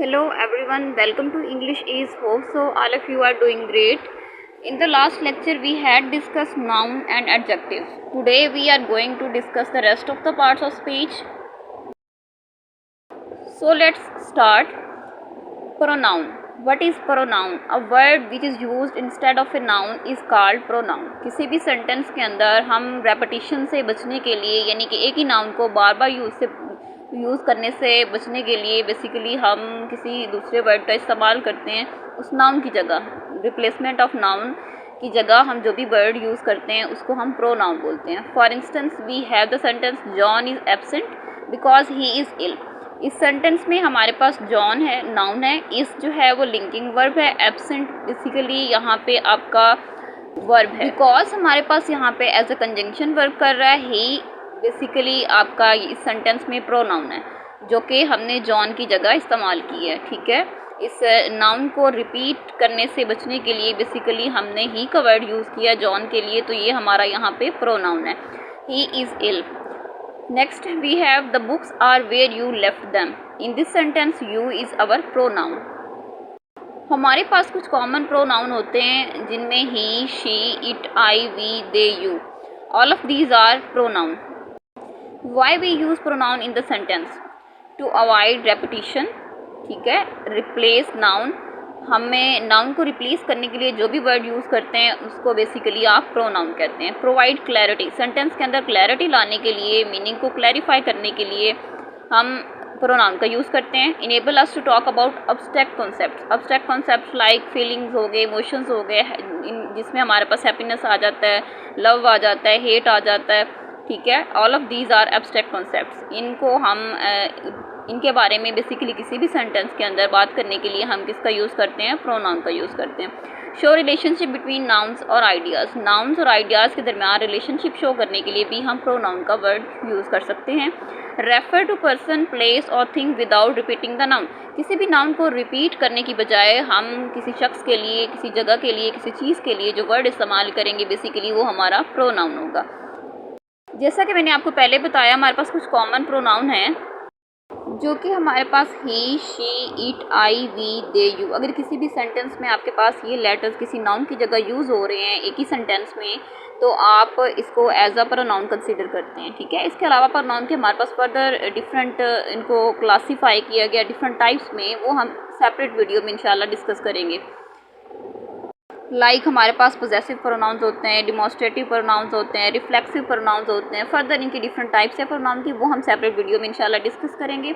Hello everyone, welcome to English is Hope. So all of you are doing great. In the last lecture we had discussed noun and adjectives. Today we are going to discuss the rest of the parts of speech. So let's start. Pronoun. What is pronoun? A word which is used instead of a noun is called pronoun. किसी भी sentence के अंदर हम repetition से बचने के लिए यानी कि एक ही नाउन को बार बार यूज़ करने से बचने के लिए बेसिकली हम किसी दूसरे वर्ड का इस्तेमाल करते हैं उस नाउन की जगह। रिप्लेसमेंट ऑफ नाउन की जगह हम जो भी वर्ड यूज़ करते हैं उसको हम प्रोनाउन बोलते हैं। For instance we have the sentence John is absent because he is ill. इस सेंटेंस में हमारे पास जॉन है, नाउन है, इस जो है वो लिंकिंग वर्ब है, एब्सेंट बेसिकली यहाँ पे आपका वर्ब है। बिकॉज हमारे पास यहाँ पे एज अ कंजंक्शन वर्क कर रहा है, ही बेसिकली आपका इस सेंटेंस में प्रोनाउन है जो कि हमने जॉन की जगह इस्तेमाल की है। ठीक है, इस नाउन को रिपीट करने से बचने के लिए बेसिकली हमने ही का वर्ड यूज़ किया जॉन के लिए, तो ये हमारा यहाँ पे प्रोनाउन है। He is ill. Next we have the books are where you left them. In this sentence you is our pronoun. हमारे पास कुछ कॉमन प्रोनाउन होते हैं जिनमें he, she, it, I, we, they, you. All of these are pronoun. Why we use pronoun in the sentence? To avoid repetition. ठीक है, replace noun. हमें noun को replace करने के लिए जो भी वर्ड यूज़ करते हैं उसको बेसिकली आप प्रोनाउन कहते हैं। प्रोवाइड क्लैरिटी, सेंटेंस के अंदर क्लैरिटी लाने के लिए, मीनिंग को क्लैरिफाई करने के लिए हम प्रोनाउन का यूज़ करते हैं। Enable us to talk about abstract concepts. Abstract concepts like feelings हो गए, इमोशंस हो गए, जिसमें हमारे पास हैप्पीनेस आ जाता है, लव आ जाता है, हेट आ जाता है। ठीक है, all of these are abstract concepts. इनको हम इनके बारे में बेसिकली किसी भी सेंटेंस के अंदर बात करने के लिए हम किसका यूज़ करते हैं? प्रोनाउन का यूज़ करते हैं। शो रिलेशनशिप बिटवीन नाउन्स और आइडियाज़। नाउन्स और आइडियाज़ के दरमियान रिलेशनशिप शो करने के लिए भी हम प्रोनाउन का वर्ड यूज़ कर सकते हैं। रेफर टू पर्सन, प्लेस और thing without repeating the noun. किसी भी नाउन को रिपीट करने की बजाय हम किसी शख्स के लिए, किसी जगह के लिए, किसी चीज़ के लिए जो वर्ड इस्तेमाल करेंगे बेसिकली वो हमारा प्रोनाउन होगा। जैसा कि मैंने आपको पहले बताया, हमारे पास कुछ कॉमन प्रोनाउन हैं जो कि हमारे पास he, she, it, I, we, they, you. अगर किसी भी सेंटेंस में आपके पास ये लेटर्स किसी नाउन की जगह यूज़ हो रहे हैं एक ही सेंटेंस में, तो आप इसको एज अ प्रोनाउन कंसीडर करते हैं। ठीक है, इसके अलावा प्रोनाउन के हमारे पास फर्दर डिफरेंट इनको क्लासीफाई किया गया डिफरेंट टाइप्स में, वो हम सेपरेट वीडियो में इंशाल्लाह डिस्कस करेंगे। लाइक हमारे पास पोजेसिव प्रोनाउंस होते हैं, डिमॉन्स्ट्रेटिव प्रोनाउंस होते हैं, रिफ्लेक्सिव प्रोनाउंस होते हैं। फर्दर इनकी डिफरेंट टाइप्स है प्रोनाउन की, वो हम सेपरेट वीडियो में इंशाल्लाह डिस्कस करेंगे।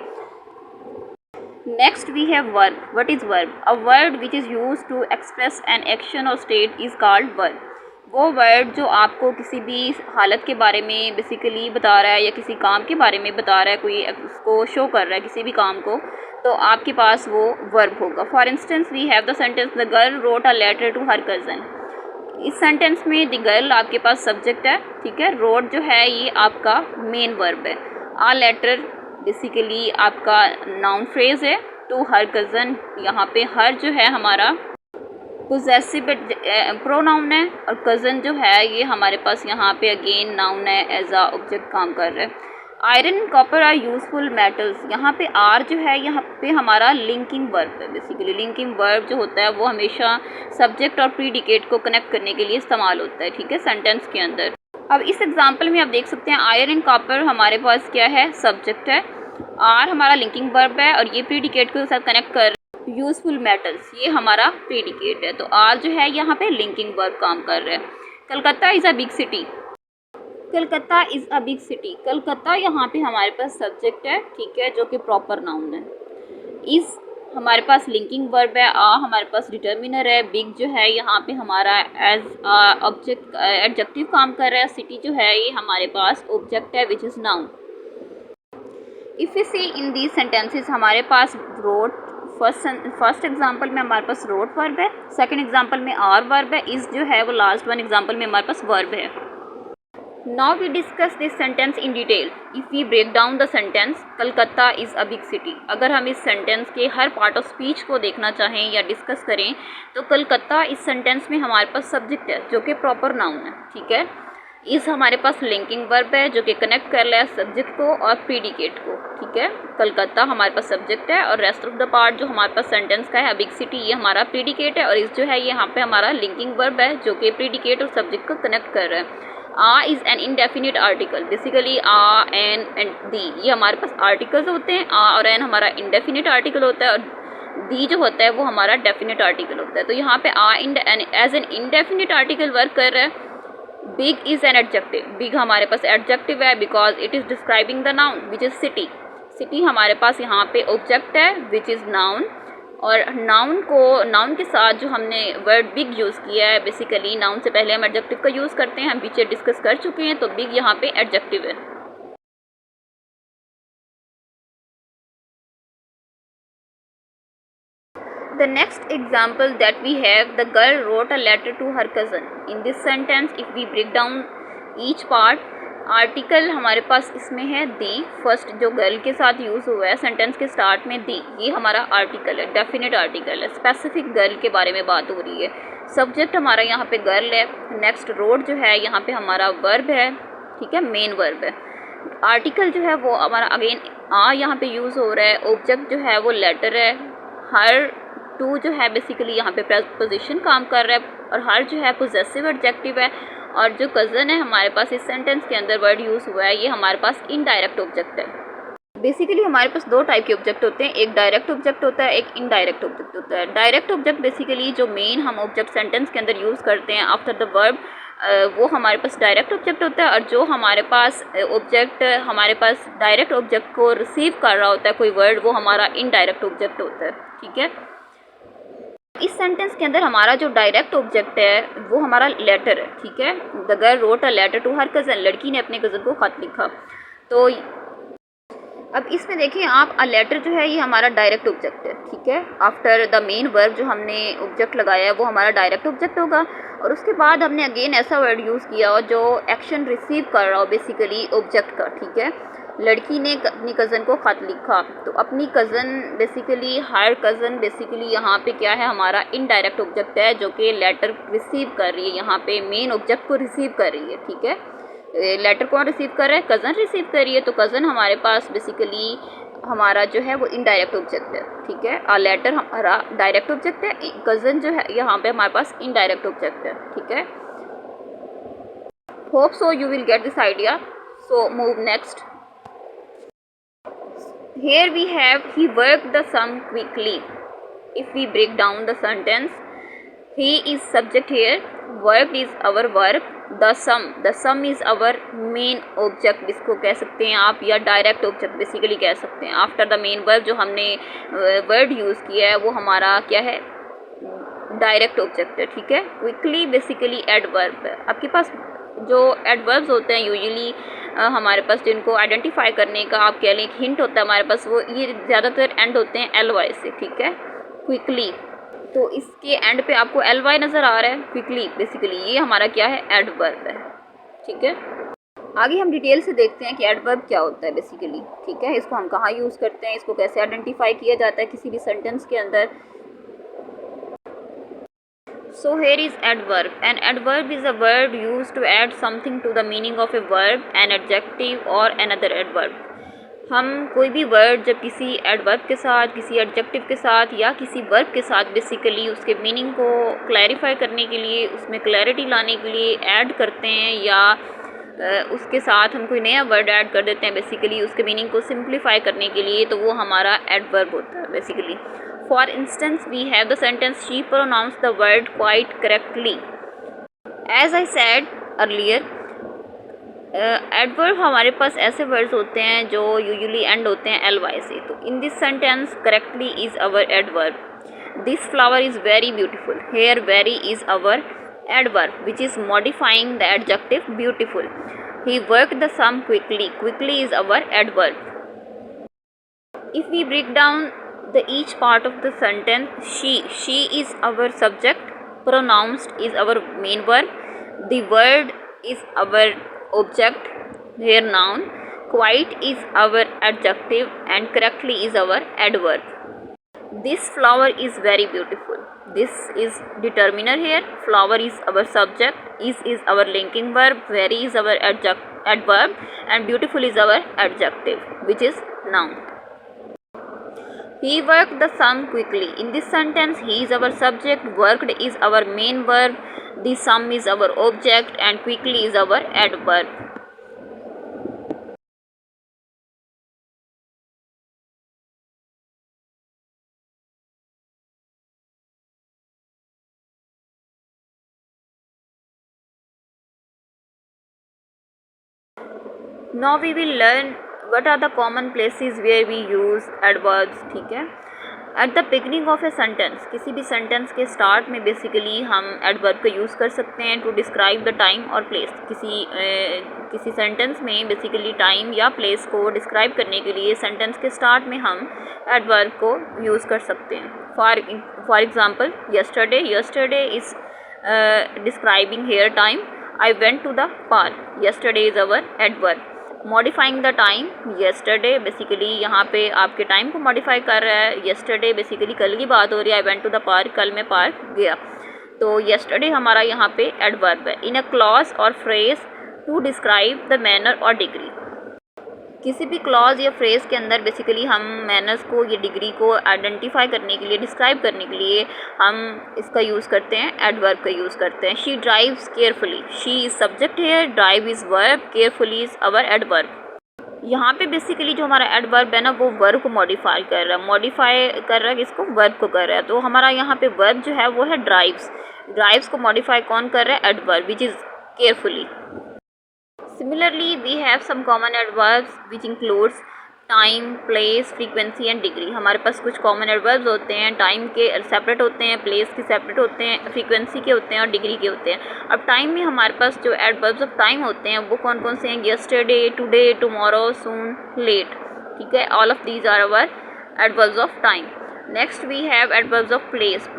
Next we have verb. What is verb? A word which is use to express an action और स्टेट इज़ कॉल्ड वर्ब। वो वर्ड जो आपको किसी भी हालत के बारे में बेसिकली बता रहा है या किसी काम के बारे में बता रहा है, कोई उसको शो कर रहा है किसी भी काम को, तो आपके पास वो वर्ब होगा। For instance we have the sentence the girl wrote a letter to her cousin. इस सेंटेंस में द गर्ल आपके पास सब्जेक्ट है। ठीक है, रोट जो है ये आपका मेन वर्ब है। आ लेटर बेसिकली आपका नाउन फ्रेज है। टू हर कज़न, यहाँ पे हर जो है हमारा पोजेसिव प्रोनाउन है और कज़न जो है ये हमारे पास यहाँ पे अगेन नाउन है, एज आ ऑब्जेक्ट काम कर रहा है। Iron and copper are useful metals. यहाँ पे आर जो है यहाँ पे हमारा लिंकिंग वर्ब है। बेसिकली लिंकिंग वर्ब जो होता है वो हमेशा सब्जेक्ट और प्रीडिकेट को कनेक्ट करने के लिए इस्तेमाल होता है। ठीक है, सेंटेंस के अंदर। अब इस एग्जाम्पल में आप देख सकते हैं आयरन एंड कॉपर हमारे पास क्या है? सब्जेक्ट है। आर हमारा लिंकिंग वर्ब है और ये प्रीडिकेट के साथ कनेक्ट कर यूजफुल मेटल्स, ये हमारा प्रीडिकेट है। तो आर जो है यहाँ पे लिंकिंग वर्ब काम कर रहा है। Calcutta is a big city. Calcutta is a big city. Calcutta यहाँ पे हमारे पास सब्जेक्ट है। ठीक है, जो कि प्रॉपर नाउन है। इज़ हमारे पास लिंकिंग वर्ब है। आ हमारे पास डिटर्मिनर है। बिग जो है यहाँ पे हमारा एज ऑब्जेक्ट एडजेक्टिव काम कर रहा है। सिटी जो है ये हमारे पास ऑब्जेक्ट है which is noun. If you see in these sentences हमारे पास रोट फर्स्ट एग्जांपल में हमारे पास रोट वर्ब है, सेकंड एग्जांपल में आर वर्ब है, इस जो है वो लास्ट वन एग्जांपल में हमारे पास वर्ब है। Now we discuss this sentence in detail. If we break down the sentence Calcutta is a big city, अगर हम इस सेंटेंस के हर पार्ट ऑफ स्पीच को देखना चाहें या डिस्कस करें तो कलकत्ता इस सेंटेंस में हमारे पास सब्जेक्ट है जो कि प्रॉपर नाउन है। ठीक है, इस हमारे पास लिंकिंग वर्ब है जो कि कनेक्ट कर रहा है सब्जेक्ट को और प्रीडिकेट को, ठीक है। कलकत्ता हमारे पास सब्जेक्ट है और रेस्ट ऑफ द पार्ट जो हमारे पास सेंटेंस का है, बिग सिटी, ये हमारा प्रीडिकेट है और इस जो है ये यहाँ पे हमारा लिंकिंग वर्ब है जो कि प्रीडिकेट और सब्जेक्ट को कनेक्ट कर रहा है। A is an indefinite article, basically a, an and the, ये हमारे पास आर्टिकल्स होते हैं। आ और एन हमारा इनडेफिनिट आर्टिकल होता है और दी जो होता है वो हमारा डेफिनेट आर्टिकल होता है। तो यहाँ पे a as an indefinite article work कर रहा है। Big is an adjective, big हमारे पास एडजेक्टिव है because it is describing the noun which is city. City हमारे पास यहाँ पे ऑब्जेक्ट है विच इज़ नाउन, और नाउन के साथ जो हमने वर्ड बिग यूज़ किया है, बेसिकली नाउन से पहले हम एडजेक्टिव का यूज़ करते हैं, हम पीछे डिस्कस कर चुके हैं, तो बिग यहाँ पे एडजेक्टिव है। The next example that we have, the girl wrote a letter to her cousin. In this sentence, if we break down each part, article हमारे पास इसमें है दी, फर्स्ट जो गर्ल के साथ यूज़ हुआ है सेंटेंस के स्टार्ट में दी, ये हमारा आर्टिकल है, डेफिनेट आर्टिकल है, स्पेसिफिक गर्ल के बारे में बात हो रही है। सब्जेक्ट हमारा यहाँ पे गर्ल है। नेक्स्ट रोड जो है यहाँ पे हमारा वर्ब है, ठीक है, मेन वर्ब है। आर्टिकल जो है वो हमारा अगेन आ यहाँ पे यूज़ हो रहा है। ऑब्जेक्ट जो है वो लेटर है। हर टू जो है बेसिकली यहाँ पे प्रेपोजिशन काम कर रहा है और हर जो है पोजेसिव एडजेक्टिव है। और जो कज़न है हमारे पास इस सेंटेंस के अंदर वर्ड यूज़ हुआ है, ये हमारे पास इनडायरेक्ट ऑब्जेक्ट है। बेसिकली हमारे पास दो टाइप के ऑब्जेक्ट होते हैं, एक डायरेक्ट ऑब्जेक्ट होता है, एक इनडायरेक्ट ऑब्जेक्ट होता है। डायरेक्ट ऑब्जेक्ट बेसिकली जो मेन हम ऑब्जेक्ट सेंटेंस के अंदर यूज़ करते हैं आफ्टर द वर्ब, वो हमारे पास डायरेक्ट ऑब्जेक्ट होता है। और जो हमारे पास ऑब्जेक्ट हमारे पास डायरेक्ट ऑब्जेक्ट को रिसीव कर रहा होता है कोई वर्ड, वो हमारा इनडायरेक्ट ऑब्जेक्ट होता है, ठीक है। इस सेंटेंस के अंदर हमारा जो डायरेक्ट ऑब्जेक्ट है वो हमारा लेटर है, ठीक है। The girl wrote a letter to her cousin, लड़की ने अपने कज़न को खत लिखा। तो अब इसमें देखिए आप, अ लेटर जो है ये हमारा डायरेक्ट ऑब्जेक्ट है, ठीक है। आफ्टर द मेन वर्ब जो हमने ऑब्जेक्ट लगाया है वो हमारा डायरेक्ट ऑब्जेक्ट होगा। और उसके बाद हमने अगेन ऐसा वर्ड यूज़ किया और जो एक्शन रिसीव कर रहा हो बेसिकली ऑब्जेक्ट का, ठीक है। लड़की ने अपनी कज़न को ख़त लिखा, तो अपनी cousin basically her cousin basically यहाँ पे क्या है, हमारा इनडायरेक्ट ऑब्जेक्ट है जो कि लेटर रिसीव कर रही है, यहाँ पे मेन ऑब्जेक्ट को रिसीव कर रही है, ठीक है। लेटर कौन रिसीव कर रहा है, कज़न रिसीव कर रही है। तो कज़न हमारे पास बेसिकली हमारा जो है वो इनडायरेक्ट ऑब्जेक्ट है, ठीक है। आ लेटर हमारा डायरेक्ट ऑब्जेक्ट है, कज़न जो है यहाँ पे हमारे पास इनडायरेक्ट ऑब्जेक्ट है, ठीक है। Hope so you will get this idea. So move next. Here we have he worked the sum quickly. If we break down the sentence, he is subject here, worked is our verb, the sum is our main object, जिसको कह सकते हैं आप, या direct object basically कह सकते हैं। After the main verb जो हमने वर्ड यूज़ किया है वो हमारा क्या है, डायरेक्ट ऑब्जेक्ट है, ठीक है। क्विकली बेसिकली एडवर्ब है। आपके पास जो एडवर्ब्स होते हैं यूजुअली हमारे पास, जिनको आइडेंटिफाई करने का आप कह लें एक हिंट होता है हमारे पास, वो ये ज़्यादातर एंड होते हैं एल वाई से, ठीक है। क्विकली, तो इसके एंड पे आपको एल वाई नज़र आ रहा है, क्विकली बेसिकली ये हमारा क्या है, एडवर्ब है, ठीक है। आगे हम डिटेल से देखते हैं कि एडवर्ब क्या होता है बेसिकली, ठीक है। इसको हम कहाँ यूज़ करते हैं, इसको कैसे आइडेंटिफाई किया जाता है किसी भी सेंटेंस के अंदर। So here is adverb. An adverb is a word used to add something to the meaning of a verb, an adjective or another adverb. हम कोई भी वर्ड जब किसी एडवर्ब के साथ, किसी एडजेक्टिव के साथ या किसी वर्ब के साथ बेसिकली उसके मीनिंग को क्लैरिफाई करने के लिए, उसमें क्लैरिटी लाने के लिए ऐड करते हैं, या उसके साथ हम कोई नया वर्ड ऐड कर देते हैं बेसिकली उसके मीनिंग को सिंप्लीफाई करने के लिए, तो वो हमारा एडवर्ब होता है basically. For instance, we have the sentence she pronounced the word quite correctly. As I said earlier, adverb हमारे पास ऐसे वर्ड्स होते हैं जो यूजुअली एंड होते हैं एल वाई से। तो in this sentence correctly is our adverb. This flower is very beautiful. Here very is our adverb which is modifying the adjective beautiful. He worked the sum quickly. Quickly is our adverb. If we break down the each part of the sentence, she is our subject, pronounced is our main verb, the word is our object, here noun, quite is our adjective, and correctly is our adverb. This flower is very beautiful. This is determiner here. Flower is our subject, is our linking verb, very is our adverb, and beautiful is our adjective, which is noun. He worked the sum quickly. In this sentence, he is our subject, worked is our main verb, the sum is our object, and quickly is our adverb. Now we will learn what are the common places where we use adverbs. ठीक है, at the beginning of a sentence, किसी भी sentence के start में basically हम adverb का use कर सकते हैं टू डिस्क्राइब द टाइम और प्लेस. किसी सेंटेंस में बेसिकली टाइम या प्लेस को डिस्क्राइब करने के लिए सेंटेंस के स्टार्ट में हम एडवर्ब को यूज़ कर सकते हैं. For example, yesterday is describing here time. I went to the park. Yesterday is our adverb. Modifying the time. Yesterday basically यहाँ पे आपके टाइम को मॉडिफाई कर रहा है. Yesterday basically कल की बात हो रही है. I went to the park. कल मैं पार्क गया. तो yesterday हमारा यहाँ पे adverb है. In a clause or phrase to describe the manner or degree. किसी भी क्लॉज या फ्रेज़ के अंदर बेसिकली हम मैनर्स को या डिग्री को आइडेंटिफाई करने के लिए, डिस्क्राइब करने के लिए हम इसका यूज़ करते हैं, एडवर्ब का यूज़ करते हैं. She drives carefully. She is subject है, drive is verb, carefully is our adverb. यहाँ पे बेसिकली जो हमारा एडवर्ब है ना, वो वर्ब को मॉडिफाई कर रहा है. मॉडिफाई कर रहा है किसको? वर्ब को कर रहा है. तो हमारा यहाँ पे वर्ब जो है वो है ड्राइव्स. ड्राइव्स को मॉडिफाई कौन कर रहा है? Adverb, which is carefully. Similarly, we have some common adverbs which includes time, place, frequency and degree. हमारे पास कुछ कॉमन एडवर्ब्स होते हैं. टाइम के सेपरेट होते हैं, प्लेस के सेपरेट होते हैं, फ्रीक्वेंसी के होते हैं और डिग्री के होते हैं. अब टाइम में हमारे पास जो एडवर्ब्स ऑफ टाइम होते हैं वो कौन कौन से हैं? Yesterday, today, tomorrow, soon, late. ठीक है, all of these are our adverbs of time. Next we have adverbs of place.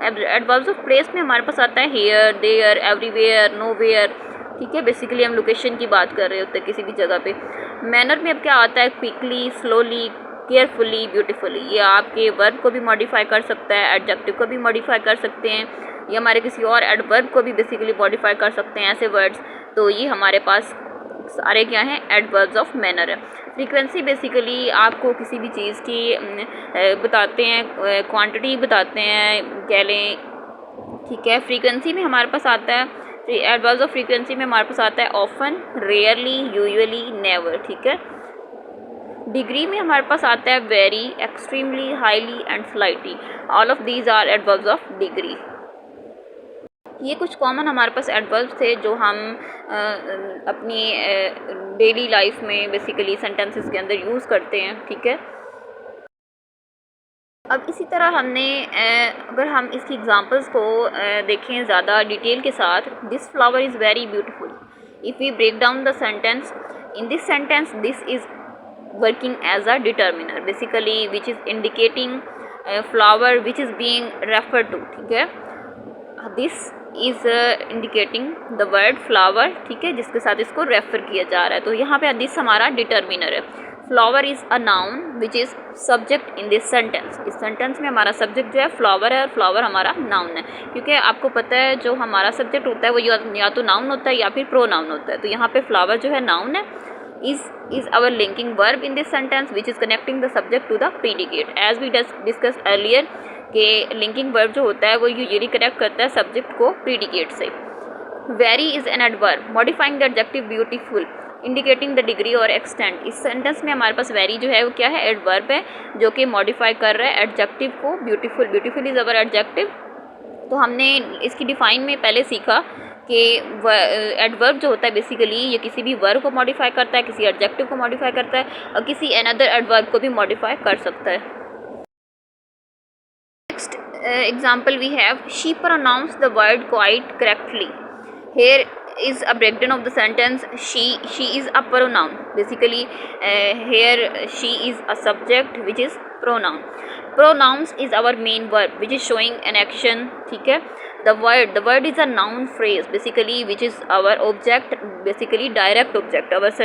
Adverbs of place में हमारे पास आता है हेयर, देयर, एवरीवेयर, नोवेयर. ठीक है, बेसिकली हम लोकेशन की बात कर रहे होते हैं किसी भी जगह पे. मैनर में अब क्या आता है? Quickly, slowly, carefully, beautifully. ये आपके वर्ब को भी मॉडिफाई कर सकता है, एडजेक्टिव को भी मॉडिफाई कर सकते हैं, ये हमारे किसी और एडवर्ब को भी बेसिकली मॉडिफाई कर सकते हैं, ऐसे वर्ड्स. तो ये हमारे पास सारे क्या हैं? एडवर्ब्स ऑफ मैनर है. फ्रीक्वेंसी बेसिकली आपको किसी भी चीज़ की बताते हैं, क्वांटिटी बताते हैं कह लें. ठीक है, फ्रीक्वेंसी में हमारे पास आता है, एडवर्ब्स ऑफ फ्रीक्वेंसी में हमारे पास आता है ऑफन, रेयरली, यूजुअली, नेवर. ठीक है. डिग्री में हमारे पास आता है very, extremely, highly and slightly. All of these are adverbs of degree. ये कुछ कॉमन हमारे पास एडवर्ब्स थे जो हम अपनी डेली लाइफ में बेसिकली सेंटेंसेस के अंदर यूज़ करते हैं. ठीक है. अब इसी तरह हमने अगर हम इसकी एग्जांपल्स को देखें ज़्यादा डिटेल के साथ. This flower is very beautiful. If we break down the sentence, in this sentence this is working as a determiner basically which is indicating flower which is being referred to. ठीक है, this is indicating the word flower. ठीक है, जिसके साथ इसको refer किया जा रहा है. तो यहाँ पे दिस हमारा डिटर्मिनर है. Flower is a noun which is subject in this sentence. इस सेंटेंस में हमारा सब्जेक्ट जो है फ्लावर है और फ्लावर हमारा नाउन है. क्योंकि आपको पता है जो हमारा सब्जेक्ट होता है वो या तो नाउन होता है या फिर प्रोनाउन होता है. तो यहाँ पे फ्लावर जो है नाउन है. Is our linking verb in this sentence which is connecting the subject to the predicate. As we discussed earlier कि लिंकिंग वर्ब जो होता है वो यूजुअली कनेक्ट करता है सब्जेक्ट को प्रीडिकेट से. Very is an adverb modifying the adjective beautiful, indicating the degree और एक्सटेंट. इस सेंटेंस में हमारे पास वेरी जो है वो क्या है? एडवर्ब है जो कि मॉडिफाई कर रहा है एडजेक्टिव को. Beautiful, beautiful is our adjective. तो हमने इसकी डिफाइन में पहले सीखा कि एडवर्ब जो होता है बेसिकली ये किसी भी वर्ब को मॉडिफाई करता है, किसी एडजेक्टिव को मॉडिफाई करता है और किसी अनदर एडवर्ब को भी मॉडिफाई कर सकता है. Next example we have she pronounce the word quite correctly. Here is a breakdown of the sentence. She is a pronoun basically. Here she is a subject which is pronoun. Pronouns is our main verb which is showing an action. ठीक है. The word is a noun phrase basically which is our object, basically direct object, our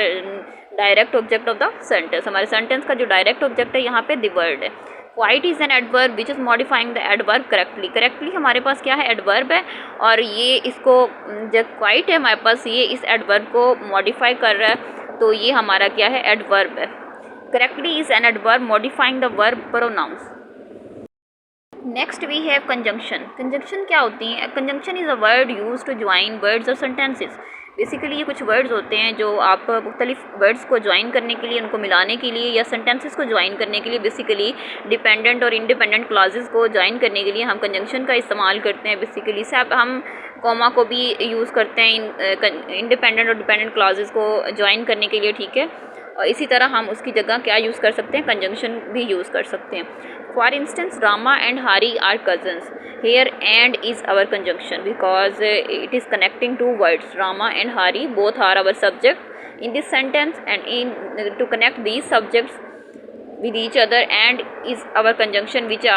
direct object of the sentence. हमारे sentence का जो direct object है यहाँ पे the word है. Quite is an adverb which is modifying the adverb correctly. Correctly हमारे पास क्या है, एडवर्ब है, और ये इसको जब क्वाइट है हमारे पास, ये इस एडवर्ब को मॉडिफाई कर रहा है, तो ये हमारा क्या है, एडवर्ब है। Correctly is an adverb modifying the verb pronounce. Next we have conjunction. Conjunction क्या होती है? Conjunction is a word use to join words और सेंटेंसेस। बेसिकली ये कुछ वर्ड्स होते हैं जो आप मुख्तलिफ वर्ड्स को ज्वाइन करने के लिए, उनको मिलाने के लिए, या सेंटेंसेस को ज्वाइन करने के लिए, बेसिकली डिपेंडेंट और इंडिपेंडेंट क्लॉजेज़ को ज्वाइन करने के लिए हम कंजंक्शन का इस्तेमाल करते हैं। बेसिकली से हम कॉमा को भी यूज़ करते हैं इंडिपेंडेंट और डिपेंडेंट क्लॉजेज़ को ज्वाइन करने के लिए, ठीक है। और इसी तरह हम उसकी जगह क्या यूज़ कर सकते हैं, कंजंक्शन भी यूज़ कर सकते हैं। For instance Rama and Hari are cousins. Here and is our conjunction because it is connecting two words. Rama and Hari both are our subject in this sentence, and in to connect these subjects with each other, and is our conjunction which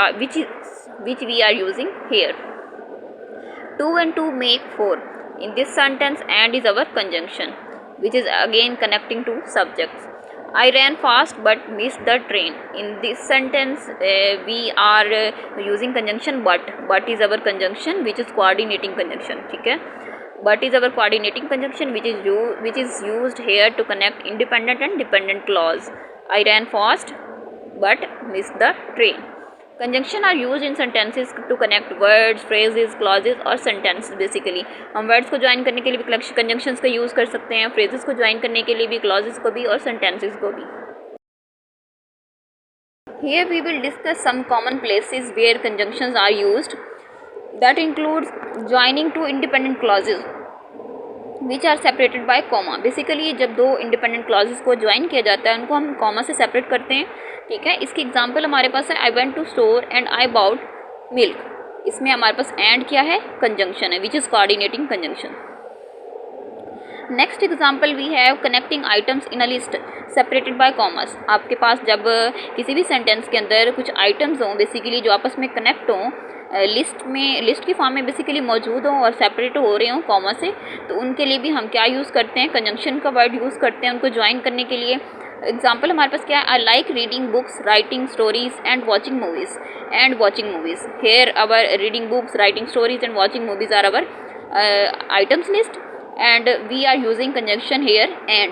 we are using here. 2 and 2 make 4 in this sentence, and is our conjunction which is again connecting two subjects. I ran fast but missed the train. In this sentence we are using conjunction but. But is our conjunction which is coordinating conjunction, ठीक है। But is our coordinating conjunction which is used here to connect independent and dependent clause. I ran fast but missed the train. Conjunction are use in sentences to connect words, phrases, clauses और sentence. Basically हम words को join करने के लिए भी conjunctions का use कर सकते हैं, फ्रेजेस को ज्वाइन करने के लिए भी, क्लॉजेज को भी, और सेंटेंसेस को भी। Here we will discuss some common places where conjunctions are used. That includes joining two independent clauses which are separated by comma. Basically जब दो इंडिपेंडेंट क्लॉजेस को ज्वाइन किया जाता है, उनको हम कॉमा से सेपरेट करते हैं, ठीक है। इसकी एग्जांपल हमारे पास है, I went to store and I bought milk. इसमें हमारे पास एंड क्या है, कंजंक्शन है, which is coordinating conjunction. Next example we have connecting items in a list separated by commas. आपके पास जब किसी भी सेंटेंस के अंदर कुछ आइटम्स हों बेसिकली जो आपस में कनेक्ट हों, लिस्ट की फॉर्म में बेसिकली मौजूद हों और सेपरेट हो रहे हों कॉमा से, तो उनके लिए भी हम क्या यूज़ करते हैं, कंजंक्शन का वर्ड यूज़ करते हैं उनको ज्वाइन करने के लिए। एग्जाम्पल हमारे पास क्या है, I like reading books, writing stories and watching movies. Here our reading books, writing stories and watching movies are our items list, and we are using conjunction here and.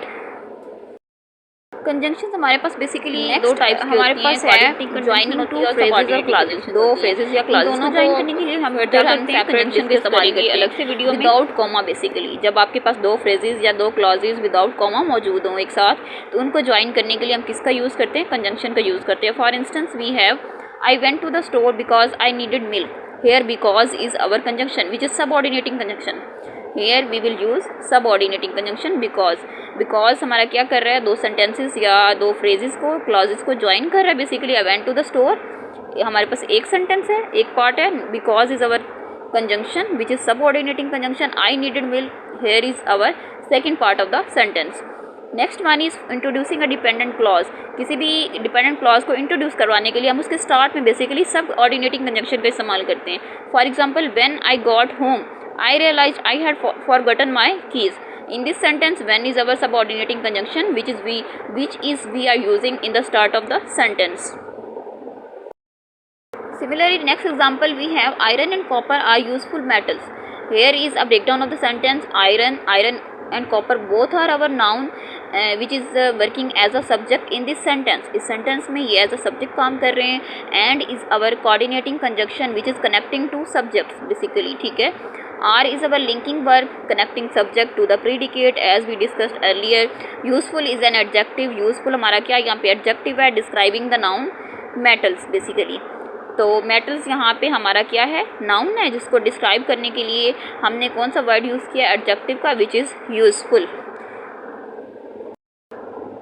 Conjunction हमारे पास basically दो types की हमारे पास है, joining two phrases और clauses. दो phrases या क्लॉजेस को ज्वाइन करने के लिए हम कंजंक्शन के इस्तेमाल करेंगे अलग से वीडियो में, विदाउट कॉमा। बेसिकली जब आपके पास दो फ्रेजेस या दो क्लॉजेस विदाउट कॉमा मौजूद हों एक साथ, तो उनको ज्वाइन करने के लिए हम किसका यूज़ करते हैं, कंजंक्शन का यूज़ करते हैं। For instance we have I went to the store because I needed milk. Here because is our conjunction which is subordinating conjunction. Here we will use subordinating conjunction because हमारा क्या कर रहा है, दो sentences या दो phrases को, clauses को join कर रहा है। Basically I went to the store, हमारे पास एक sentence है, एक part है, because is our conjunction which is subordinating conjunction, I needed milk, here is our second part of the sentence. Next one is introducing a dependent clause. किसी भी dependent clause को introduce करवाने के लिए हम उसके स्टार्ट में बेसिकली सब ऑर्डिनेटिंग कंजंक्शन का इस्तेमाल करते हैं। For example when I got home I realized I had forgotten my keys. In this sentence, when is our subordinating conjunction, which is we are using in the start of the sentence. Similarly, next example we have iron and copper are useful metals. Here is a breakdown of the sentence. Iron and copper both are our noun which is working as a subject in this sentence. इस sentence में ये as a subject काम कर रहे हैं, and is our coordinating conjunction which is connecting two subjects basically, ठीक है। R is our linking verb connecting subject to the predicate as we discussed earlier. Useful is an adjective. Useful हमारा क्या यहाँ पे adjective है describing the noun metals basically. तो metals यहाँ पे हमारा क्या है, noun है जिसको describe करने के लिए हमने कौन सा word यूज़ किया, adjective का, which is useful.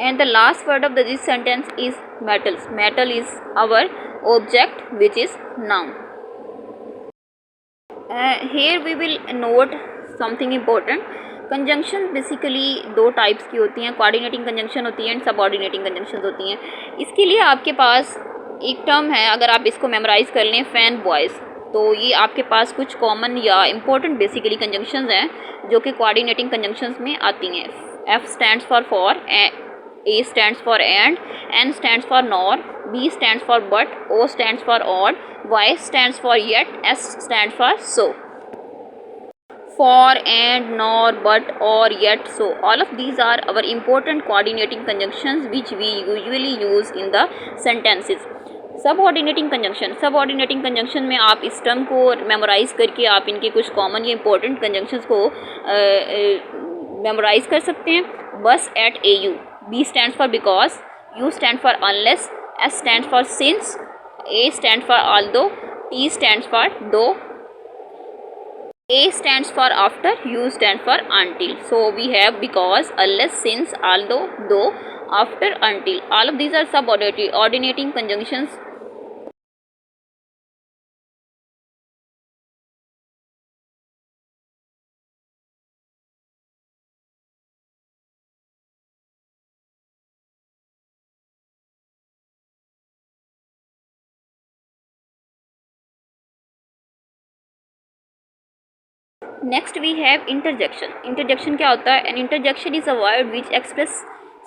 And the last word of this sentence is metals. Metal is our object which is noun. Here we will note something important. Conjunction basically दो types की होती हैं, coordinating conjunction होती है and subordinating conjunction होती हैं। इसके लिए आपके पास एक टर्म है, अगर आप इसको मेमोराइज़ कर लें, फैन बॉयज़, तो ये आपके पास कुछ कॉमन या इम्पोर्टेंट बेसिकली कंजंक्शंस हैं जो कि कोऑर्डिनेटिंग कंजंक्शंस में आती हैं। F stands for A stands for and, N stands for nor, B stands for but, O stands for odd, Y stands for yet, S stands for so. For, and, nor, but, or, yet, so. All of these are our important coordinating conjunctions which we usually use in the sentences. Subordinating conjunction में आप इस term को memorise करके आप इनके कुछ common या important conjunctions को मेमोराइज़ कर सकते हैं. Bus at a U. B stands for because, U stand for unless, S stands for since, A stand for although, T stands for though, A stands for after, U stands for until. So we have because, unless, since, although, though, after, until. All of these are subordinating conjunctions. Next we have interjection. Interjection क्या होता है? An interjection is a word which express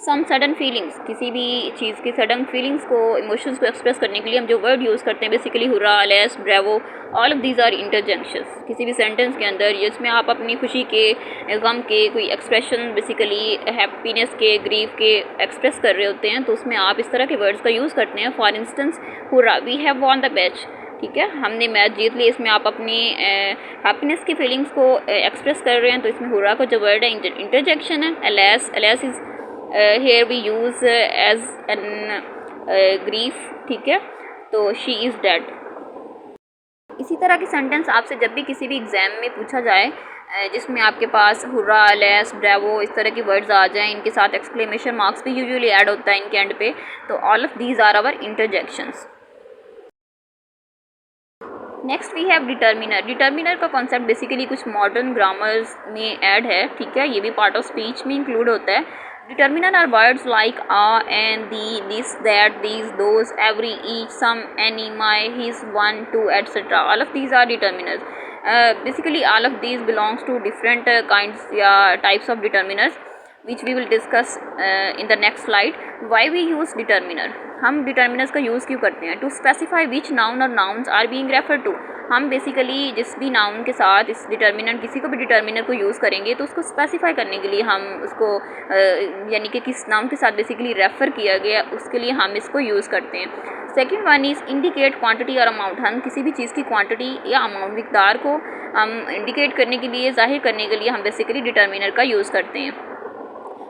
some sudden feelings. किसी भी चीज़ की sudden feelings को, emotions को express करने के लिए हम जो वर्ड यूज़ करते हैं basically hurrah, alas, bravo, all of these are interjections. किसी भी सेंटेंस के अंदर जिसमें आप अपनी खुशी के, गम के कोई एक्सप्रेशन, बेसिकली हैप्पीनेस के, ग्रीफ के एक्सप्रेस कर रहे होते हैं तो उसमें आप इस तरह के वर्ड्स का यूज़ करते हैं. For instance hurrah, we have won the match. ठीक है, हमने मैच जीत लिया. इसमें आप अपनी हैप्पीनेस की फीलिंग्स को एक्सप्रेस कर रहे हैं तो इसमें हुर्रा का जो वर्ड है इंटरजेक्शन है. Alas, alas is here we use as an grief. ठीक है, तो शी इज़ डेड. इसी तरह की सेंटेंस आपसे जब भी किसी भी एग्ज़ाम में पूछा जाए जिसमें आपके पास हुर्रा, लेस, ब्रेवो इस तरह के वर्ड्स आ जाएं, इनके साथ एक्सक्लेमेशन मार्क्स भी यूजुअली ऐड होता है इनके एंड पे, तो all of these are our interjections. Next we have determiner. Determiner का कॉन्सेप्ट बेसिकली कुछ मॉडर्न ग्रामर्स में ऐड है. ठीक है, ये भी पार्ट ऑफ स्पीच में इंक्लूड होता है. Determiner are words like a, and, the, this, that, these, those, every, each, some, any, my, his, one, two, et cetera. All of these are determiners. Basically all of these belongs to different kinds या types of determiners which we will discuss in the next slide. Why we use determiner? हम determiners का use क्यों करते हैं? To specify which noun और nouns are being refer to. हम basically जिस भी नाउन के साथ इस डिटर्मिनर, किसी को भी डिटर्मिनर को यूज़ करेंगे तो उसको स्पेसिफाई करने के लिए हम उसको यानी कि किस नाउन के साथ बेसिकली रेफ़र किया गया उसके लिए हम इसको यूज़ करते हैं. Second one is indicate quantity और अमाउंट. हम किसी भी चीज़ की क्वांटिटी या अमाउंट, मिकदार को हम इंडिकेट करने के लिए, जाहिर करने के लिए हम बेसिकली डिटर्मिनर का यूज़ करते हैं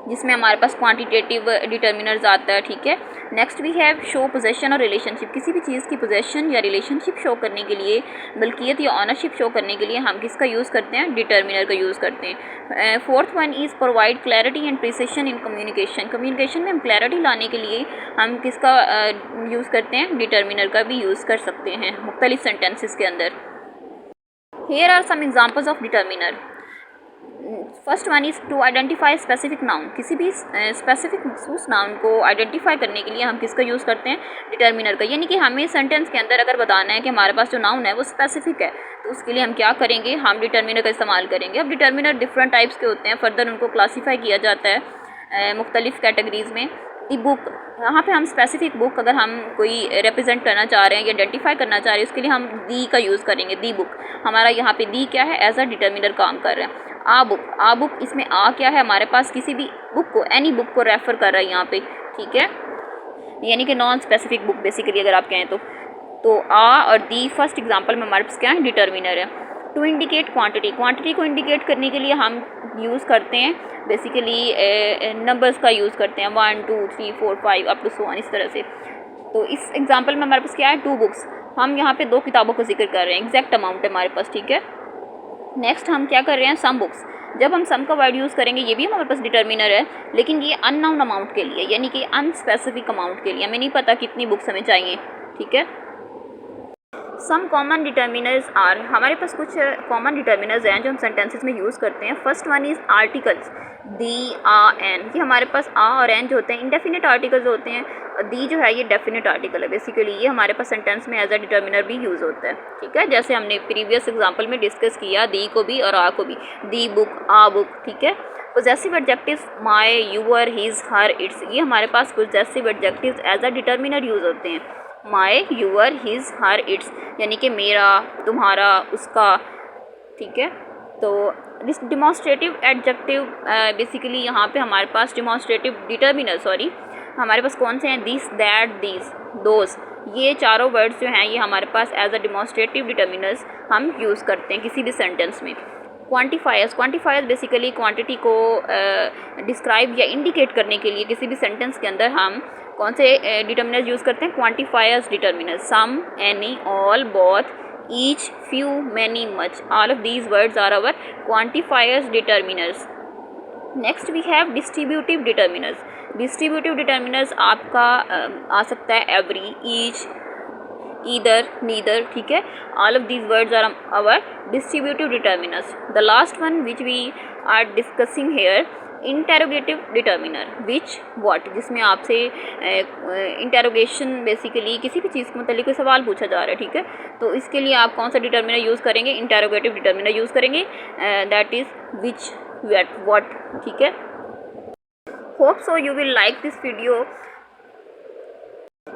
जिसमें हमारे पास क्वांटिटेटिव डिटर्मिनर्स आता है. ठीक है, next we have show possession और रिलेशनशिप. किसी भी चीज़ की पोजेशन या रिलेशनशिप शो करने के लिए, मलकियत या ऑनरशिप शो करने के लिए हम किसका यूज़ करते हैं? डिटर्मिनर का यूज़ करते हैं. Fourth one is provide clarity and precision in communication. Communication में हम क्लैरिटी लाने के लिए हम किसका यूज़ करते हैं? डिटर्मिनर का भी यूज़ कर सकते हैं मुख्तलिफ सेंटेंसेस के अंदर. Here are some examples of determiner. First one is to identify specific noun. किसी भी स्पेसिफिक मखसूस नाउन को आइडेंटिफाई करने के लिए हम किसका यूज़ करते हैं? डिटर्मिनर का. यानी कि हमें सेंटेंस के अंदर अगर बताना है कि हमारे पास जो नाउन है वो स्पेसिफिक है तो उसके लिए हम क्या करेंगे? हम डिटर्मिनर का इस्तेमाल करेंगे. अब डिटर्मिनर डिफरेंट टाइप्स के होते हैं, फर्दर उनको क्लासीफाई किया जाता है मुख्तलिफ कैटेगरीज़ में. दी बुक, यहाँ पे हम स्पेसिफिक बुक अगर हम कोई रिप्रेजेंट करना चाह रहे हैं या आइडेंटिफाई करना चाह रहे हैं उसके लिए हम दी का यूज़ करेंगे. दी बुक, हमारा यहाँ पे दी क्या है? एज अ डिटर्मिनर काम कर रहे हैं. आ बुक, आ बुक, इसमें आ क्या है? हमारे पास किसी भी बुक को, एनी बुक को रेफ़र कर रहा है यहाँ पे. ठीक है, यानी कि नॉन स्पेसिफिक बुक बेसिकली अगर आप कहें तो आ और दी फर्स्ट एग्जांपल में हमारे पास क्या है? डिटर्मिनर है. To indicate quantity. क्वांटिटी को इंडिकेट करने के लिए हम यूज़ करते हैं बेसिकली नंबर्स का यूज़ करते हैं. 1 2 3 4 5 अप टू सो ऑन, इस तरह से. तो इस एग्जांपल में हमारे पास क्या है? 2 बुक्स. हम यहाँ पे 2 किताबों का जिक्र कर रहे हैं, एग्जैक्ट अमाउंट है हमारे पास. ठीक है, नेक्स्ट हम क्या कर रहे हैं? Some books. जब हम सम का वर्ड यूज़ करेंगे ये भी हमारे पास डिटर्मिनर है लेकिन ये अननाउन अमाउंट के लिए, यानी कि अनस्पेसिफिक अमाउंट के लिए. हमें नहीं पता कितनी बुक्स हमें चाहिए. ठीक है, सम कॉमन डिटर्मिनर्स आर. हमारे पास कुछ कॉमन डिटर्मिनर्स हैं जो हम सेंटेंसेस में यूज़ करते हैं. First one is articles. The, a, an. ये हमारे पास आ और एन जो होते हैं इंडेफिनिट आर्टिकल्स होते हैं. दी जो है ये डेफिनेट आर्टिकल है बेसिकली. ये हमारे पास सेंटेंस में एज अ डिटर्मिनर भी यूज़ होता है. ठीक है, जैसे हमने प्रीवियस एग्जांपल में डिस्कस किया दी को भी और आ को भी. The book, a book. ठीक है, possessive adjectives my, your, his, her, its, ये हमारे पास possessive adjectives as a determiner use होते हैं। My, your, his, her, its, यानी कि मेरा, तुम्हारा, उसका, ठीक है। तो डिमॉन्स्ट्रेटिव एडजेक्टिव बेसिकली यहाँ पे हमारे पास डिमॉन्स्ट्रेटिव डिटर्मिनर, सॉरी, हमारे पास कौन से हैं? दिस, दैट, दीज, दोज, ये चारों वर्ड्स जो हैं ये हमारे पास एज अ डिमॉन्स्ट्रेटिव डिटर्मिनर्स हम यूज़ करते हैं किसी भी सेंटेंस में। क्वांटिफायर्स, क्वांटिफायर्स बेसिकली क्वांटिटी को डिस्क्राइब या इंडिकेट करने के लिए किसी भी सेंटेंस के अंदर हम कौन से डिटर्मिनर्स यूज़ करते हैं? Quantifiers determiners, some, any, all, both, each, few, many, much, all of these words are our quantifiers determiners. Next we have distributive determiners. Distributive determiners आपका आ सकता है every, each, either, neither, ठीक है। all of these words are our distributive determiners. The last one which we are discussing here, interrogative determiner, which, what, जिसमें आपसे interrogation basically किसी भी चीज़ के मतलब कोई सवाल पूछा जा रहा है, ठीक है। तो इसके लिए आप कौन सा डिटर्मिनर यूज़ करेंगे? इंटेरोगेटिव डिटर्मिनर यूज़ करेंगे, दैट इज़ विच, व्हाट, ठीक है। Hope so you will like this video.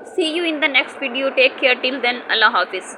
See you in the next video, take care, till then, अल्लाह हाफिज़।